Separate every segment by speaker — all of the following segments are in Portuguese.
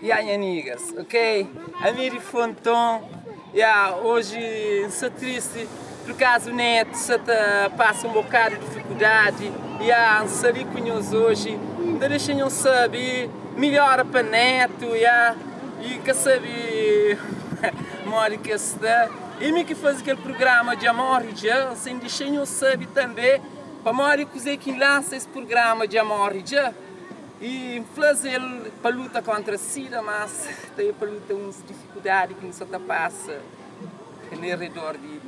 Speaker 1: E aí, amigas, ok? A Miri Fonton, hoje sou triste por causa o neto passa um bocado de dificuldade. Não ali conheço hoje, deixem eu saber, melhora para neto, e que sabe, mora que está. E me que faz aquele programa de amor, já, sem deixar eu saber também, para mora que lança esse programa de amor, já. E fazer para lutar contra a SIDA, mas tem para lutar umas dificuldades que não se passa no redor de.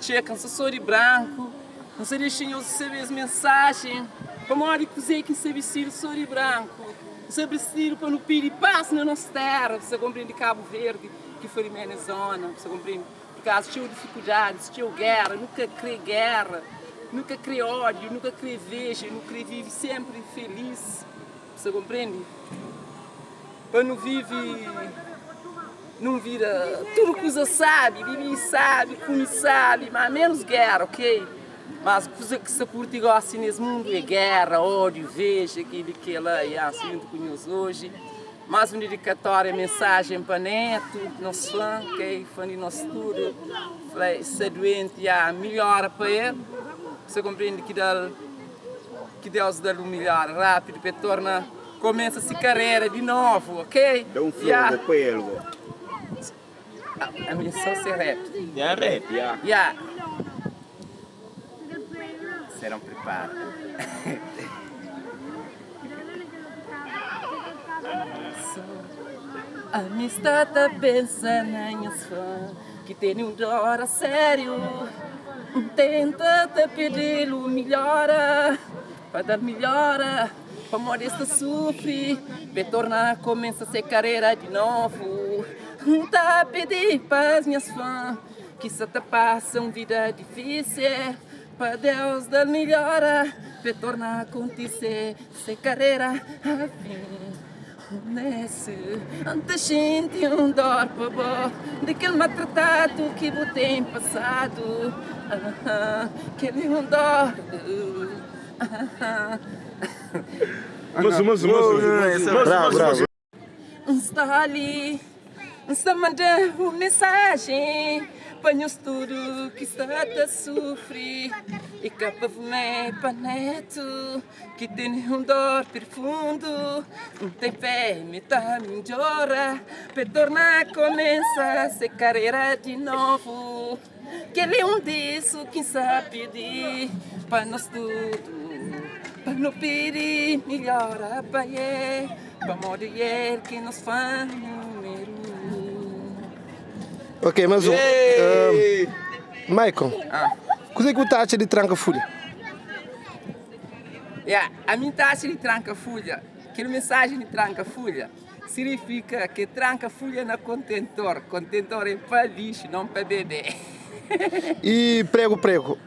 Speaker 1: Checa, não sou de branco, não sei deixar eu saber as mensagens, para mora que sabe ser sou de branco, sabe ser para não pedir paz na nossa terra, você compreende Cabo Verde, que foi a minha zona, você compreende? Por causa tinha dificuldades, tinha guerra, nunca criei guerra, nunca criei ódio, nunca criei inveja, nunca vive sempre feliz. Você compreende? Para não vive, não vira tudo que você sabe, vive sabe, come sabe, mas menos guerra, ok? Mas coisa que se curte igual assim nesse mundo é guerra, ódio, veja, aquilo que ela é assim muito conheço hoje. Mais uma dedicatória, mensagem para neto, nosso fã, ok? Fã de nosso tudo. Falei, se é doente, melhora para ele. Você compreende que Deus dá-lhe um melhor rápido para tornar começa essa carreira de novo, ok?
Speaker 2: Dá um flow para ele.
Speaker 1: A minha só se rap.
Speaker 2: Rap.
Speaker 1: Serão preparados. A amistade pensa nas fãs que tem dor a sério. Tenta te pedir o melhora, para dar melhora, para modesta sofre, para tornar começa a ser carreira de novo. Tá pedir para as minhas fãs que se te passam vida difícil, para Deus dar melhora, para tornar acontecer ser carreira a fim. Nesse, antes gente dor para bom, daquele maltratado que você tem passado, que ele dor.
Speaker 2: Bravo.
Speaker 1: Está ali, está mandando uma mensagem para nós tudo que está a sofrer. E capa para neto que tem dor profundo, não tem fé, me tá melhora, para tornar começa a ser carreira de novo. Que ele é disso que sabe pedir para nós tudo, para não pedir melhora para ele, para morrer ele que nos faz número.
Speaker 3: Ok, mas Michael, coisa que você acha de Tranca-Folha?
Speaker 1: A minha taxa de Tranca-Folha, aquela mensagem de Tranca-Folha, significa que Tranca-Folha na contentor é para lixo, não para beber.
Speaker 3: E prego?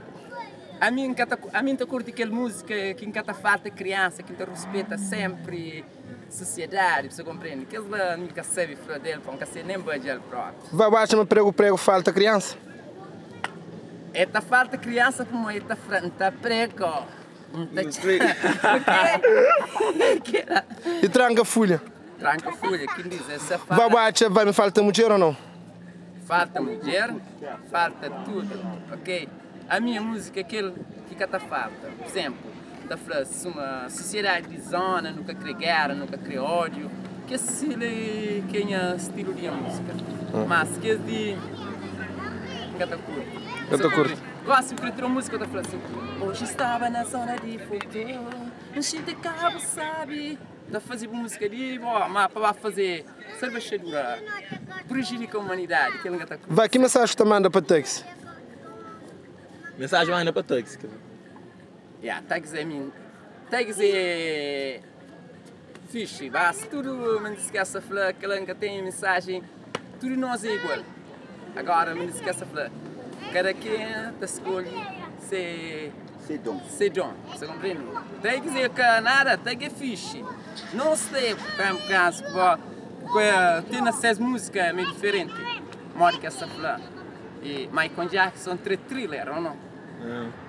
Speaker 1: A mim tá curte aquela música que encanta falta criança, que respeita sempre a sociedade, você compreende? Que ela nunca sabe falar dele, porque você nem pode ele próprio.
Speaker 3: Vai baixar prego falta criança?
Speaker 1: Esta falta criança como esta frente prego.
Speaker 3: E Tranca-Folha?
Speaker 1: Tranca-Folha, quem diz essa falta?
Speaker 3: Vai baixar, vai me falta mulher ou não?
Speaker 1: Falta mulher, falta tudo, ok? A minha música é aquele que cata falta. Por exemplo, da frase, uma sociedade de zona, nunca cria guerra, nunca cria ódio, que é quem é estilo de música. Mas que é de cata curto. Gosto de ter uma música da frase. Hoje estava na zona de futuro, enchi de cabo, sabe? Da fazer música ali, mas para fazer cervejadura, prejudica a humanidade, que ele cata curto.
Speaker 3: Vai, que mensagem você manda para Tex?
Speaker 4: Mensagem ainda para Tex.
Speaker 1: Tex é fixe, mas tudo me esquece de falar que ele tem mensagem, tudo nós é igual. Agora me esquece de falar, cada quem escolhe ser dom, você compreende? Tex é que nada, Tex é fixe. Não sei, por caso, que tem essas músicas meio diferentes, mora que essa falar. E Michael Jackson thriller, ou não?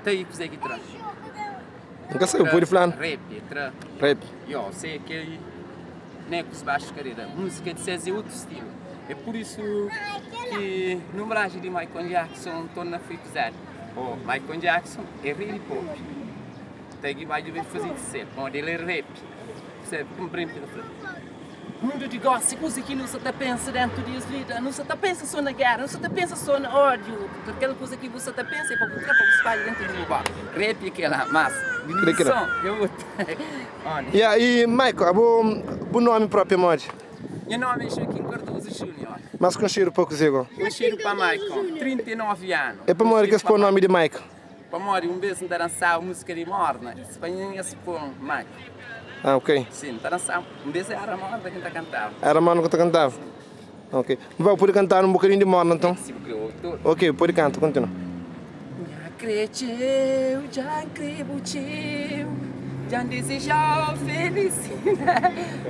Speaker 1: Tem que que traz.
Speaker 3: Nunca saiu, pode falar?
Speaker 1: Rap,
Speaker 3: Rap.
Speaker 1: Eu sei que nem com os baixos carreira. Música de César é outro estilo. É por isso que no Brasil de Michael Jackson estou na ficar. Oh, Michael Jackson é really pop. Tem que vai fazer isso, onde ele é rap. Percebe? Compreende? Mundo de gosto, coisa que não se pensa dentro da vida, não se pensa só na guerra, não se pensa só no ódio, aquela coisa que você pensa é para botar para os pais dentro do lugar. Rap é aquela massa, dimensão, eu
Speaker 3: E Michael, o nome próprio, Modi?
Speaker 1: Meu nome é Joaquim Cardoso Júnior.
Speaker 3: Mas com cheiro pouco, Zigo?
Speaker 1: Eu cheiro para Michael, 39 anos.
Speaker 3: É para Modi que se põe o nome de Michael?
Speaker 1: Para Modi, beijo de dançar música de morna, espanhol se põe Michael.
Speaker 3: Ah, ok.
Speaker 1: Sim, está dançando. Beijo era a morna que está cantando.
Speaker 3: Era a morna que está cantando? Ok. Vai poder cantar um bocadinho de morna então?
Speaker 1: Sim, porque eu estou.
Speaker 3: Ok, pode cantar, continua.
Speaker 1: Já creio, já desejou felicidade.